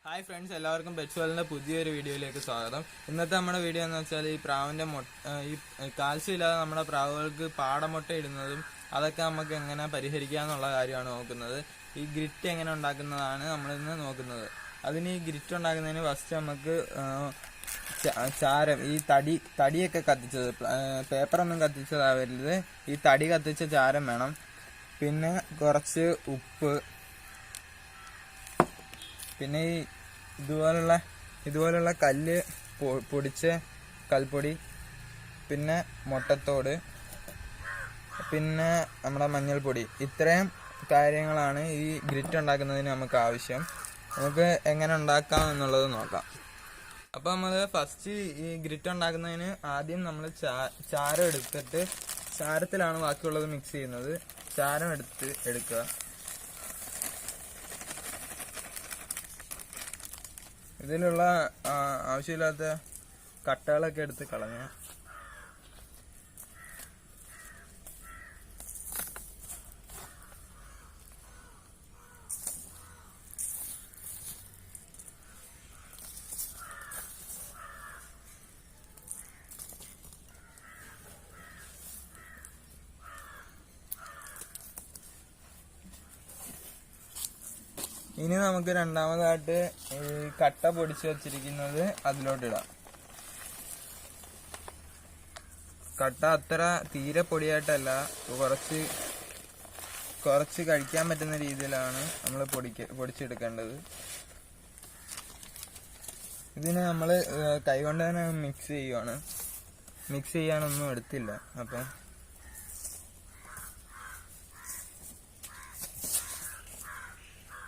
Hi friends, എല്ലാവർക്കും പെറ്റ്സ്വേലിൻ്റെ പുതിയൊരു വീഡിയോയിലേക്ക് സ്വാഗതം. ഇന്നത്തെ നമ്മുടെ വീഡിയോ എന്ന് വെച്ചാൽ ഈ പ്രാവിൻ്റെ കാൽസ്യം ഇല്ലാതെ നമ്മുടെ പ്രാവുകൾക്ക് പാടമുട്ട ഇടുന്നതും അതൊക്കെ നമുക്ക് എങ്ങനെ പരിഹരിക്കാമെന്നുള്ള കാര്യമാണ് നോക്കുന്നത്. ഈ ഗ്രിറ്റ് എങ്ങനെ ഉണ്ടാക്കുന്നതാണ് നമ്മളിന്ന് നോക്കുന്നത്. അതിന് ഈ ഗ്രിറ്റ് ഉണ്ടാക്കുന്നതിന് ഫസ്റ്റ് നമുക്ക് ചാരം, ഈ തടിയൊക്കെ കത്തിച്ചത്, പേപ്പറൊന്നും കത്തിച്ചതാവരുത്, ഈ തടി കത്തിച്ച ചാരം വേണം. പിന്നെ കുറച്ച് ഉപ്പ്, പിന്നെ ഈ ഇതുപോലുള്ള കല്ല് പൊടിച്ച കൽപ്പൊടി, പിന്നെ മുട്ടത്തോട്, പിന്നെ നമ്മുടെ മഞ്ഞൾപ്പൊടി. ഇത്രയും കാര്യങ്ങളാണ് ഈ ഗ്രിറ്റ് ഉണ്ടാക്കുന്നതിന് നമുക്ക് ആവശ്യം. നമുക്ക് എങ്ങനെ ഉണ്ടാക്കാം എന്നുള്ളത് നോക്കാം. അപ്പോൾ നമ്മൾ ഫസ്റ്റ് ഈ ഗ്രിറ്റ് ഉണ്ടാക്കുന്നതിന് ആദ്യം നമ്മൾ ചാരം എടുത്തിട്ട്, ചാരത്തിലാണ് ബാക്കിയുള്ളത് മിക്സ് ചെയ്യുന്നത്. ചാരം എടുക്കുക. ഇതിലുള്ള ആവശ്യമില്ലാത്ത കട്ടകളൊക്കെ എടുത്ത് കളഞ്ഞ. ഇനി നമുക്ക് രണ്ടാമതായിട്ട് ഈ കട്ട പൊടിച്ച് വെച്ചിരിക്കുന്നത് അതിലോട്ടിടാം. കട്ട അത്ര തീരെ പൊടിയായിട്ടല്ല, കുറച്ച് കഴിക്കാൻ പറ്റുന്ന രീതിയിലാണ് നമ്മൾ പൊടിച്ചെടുക്കേണ്ടത്. ഇതിന് നമ്മൾ കൈകൊണ്ട് തന്നെ മിക്സ് ചെയ്യാനൊന്നും എടുത്തില്ല. അപ്പം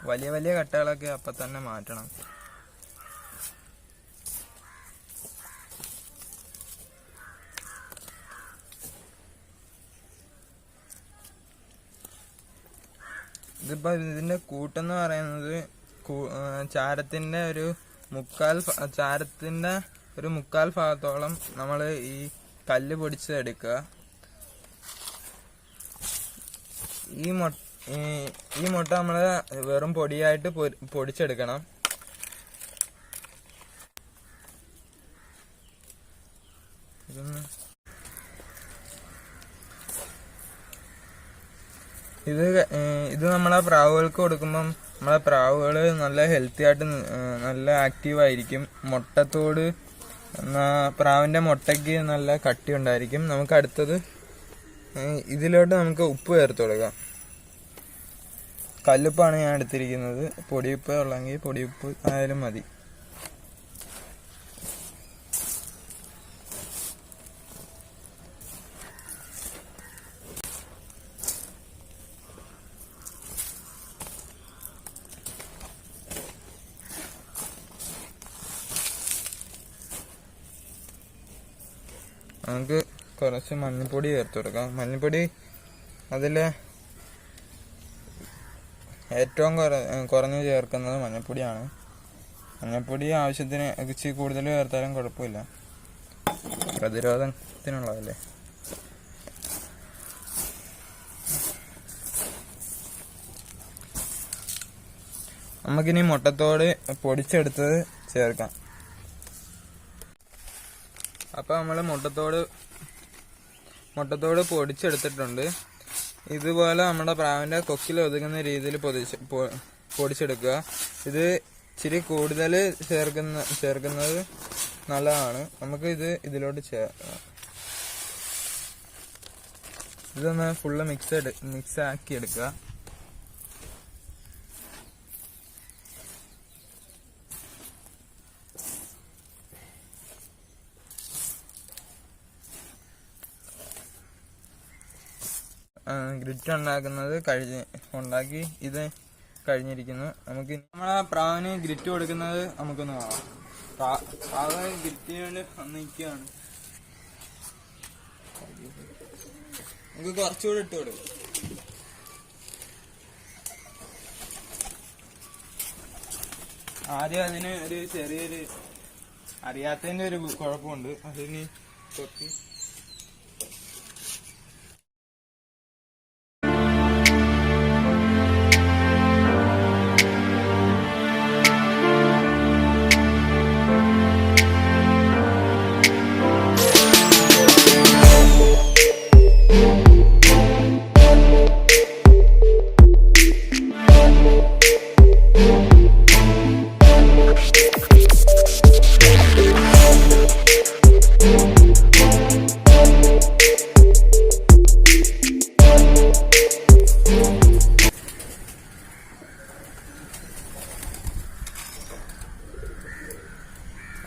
വലിയ കട്ടകളൊക്കെ അപ്പം തന്നെ മാറ്റണം. ഇതിന്റെ കൂട്ടെന്ന് പറയുന്നത് ചാരത്തിന്റെ ഒരു മുക്കാൽ ഭാഗത്തോളം നമ്മൾ ഈ കല്ല് പൊടിച്ചെടുക്കുക. ഈ മുട്ട നമ്മൾ വെറും പൊടിയായിട്ട് പൊടിച്ചെടുക്കണം. ഇത് നമ്മളെ പ്രാവുകൾക്ക് കൊടുക്കുമ്പം നമ്മളെ പ്രാവുകൾ നല്ല ഹെൽത്തി ആയിട്ട് നല്ല ആക്റ്റീവായിരിക്കും. മുട്ടത്തോട് പ്രാവിന്റെ മുട്ടയ്ക്ക് നല്ല കട്ടി ഉണ്ടായിരിക്കും. നമുക്ക് അടുത്തത് ഇതിലോട്ട് നമുക്ക് ഉപ്പ് ചേർത്ത് കൊടുക്കാം. കല്ലുപ്പാണ് ഞാൻ എടുത്തിരിക്കുന്നത്. പൊടിയുപ്പ് ഉള്ളെങ്കിൽ പൊടിയുപ്പ് ആയാലും മതി. നമുക്ക് കുറച്ച് മഞ്ഞൾപ്പൊടി ചേർത്ത് കൊടുക്കാം. മഞ്ഞൾപ്പൊടി അതിൽ ഏറ്റവും കുറഞ്ഞ് ചേർക്കുന്നത് മഞ്ഞൾപ്പൊടിയാണ്. മഞ്ഞൾപ്പൊടി ആവശ്യത്തിന് ഇച്ചിരി കൂടുതൽ ചേർത്താലും കുഴപ്പമില്ല, പ്രതിരോധത്തിനുള്ളതല്ലേ. നമുക്കിനി മുട്ടത്തോട് പൊടിച്ചെടുത്തത് ചേർക്കാം. അപ്പോൾ നമ്മൾ മുട്ടത്തോട് പൊടിച്ചെടുത്തിട്ടുണ്ട്. ഇതുപോലെ നമ്മുടെ പ്രാവിന്റെ കൊക്കിൽ ഒതുങ്ങുന്ന രീതിയിൽ പൊടിച്ചെടുക്കുക. ഇത് ഇച്ചിരി കൂടുതൽ ചേർക്കുന്നത് നല്ലതാണ്. നമുക്ക് ഇതിലോട്ട് ചേർക്കാം. ഇതൊന്ന് ഫുള്ള് മിക്സ് ആക്കി എടുക്കുക. ഗ്രിറ്റ് ഉണ്ടാക്കി ഇത് കഴിഞ്ഞിരിക്കുന്നു. നമുക്ക് നമ്മളെ പ്രാവിന് ഗ്രിറ്റ് കൊടുക്കുന്നത് നമുക്കൊന്ന് കാണാം. പ്രാവ് ഗ്രിറ്റിന് വേണ്ടി നിൽക്കുകയാണ്. നമുക്ക് കുറച്ചുകൂടി ഇട്ട് കൊടുക്കും. ആദ്യം അതിന് ഒരു ചെറിയൊരു അറിയാത്തതിന്റെ ഒരു കുഴപ്പമുണ്ട്. അതിന് തൊട്ടി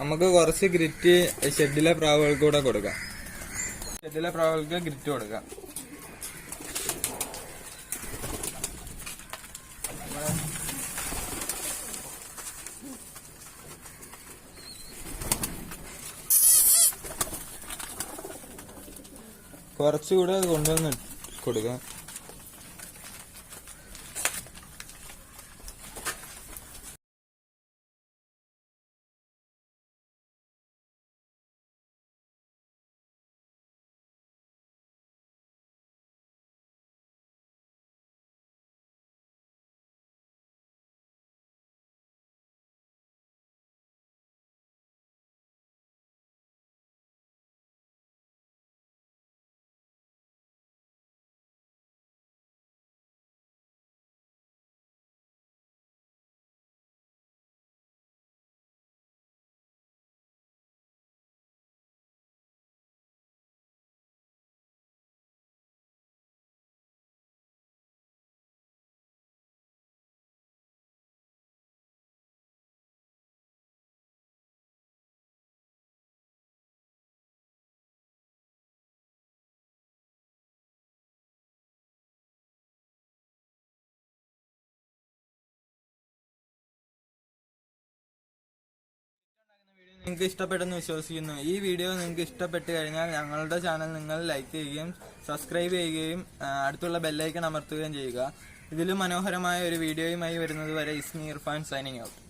നമുക്ക് കുറച്ച് ഗ്രിറ്റ് ഷെഡിലെ പ്രാവുകൾക്ക് കൂടെ കൊടുക്കാം. ഷെഡിലെ പ്രാവുകൾക്ക് ഗ്രിറ്റ് കൊടുക്കാം. കുറച്ചുകൂടെ കൊണ്ടുവന്ന് കൊടുക്കാം. നിങ്ങൾക്ക് ഇഷ്ടപ്പെട്ടെന്ന് വിശ്വസിക്കുന്നു. ഈ വീഡിയോ നിങ്ങൾക്ക് ഇഷ്ടപ്പെട്ട് കഴിഞ്ഞാൽ ഞങ്ങളുടെ ചാനൽ നിങ്ങൾ ലൈക്ക് ചെയ്യുകയും സബ്സ്ക്രൈബ് ചെയ്യുകയും അടുത്തുള്ള ബെല്ലൈക്കൺ അമർത്തുകയും ചെയ്യുക. ഇതിലും മനോഹരമായ ഒരു വീഡിയോയുമായി വരുന്നത് വരെ ഇസ്മി ഇർഫാൻ സൈനിങ് ഔട്ട്.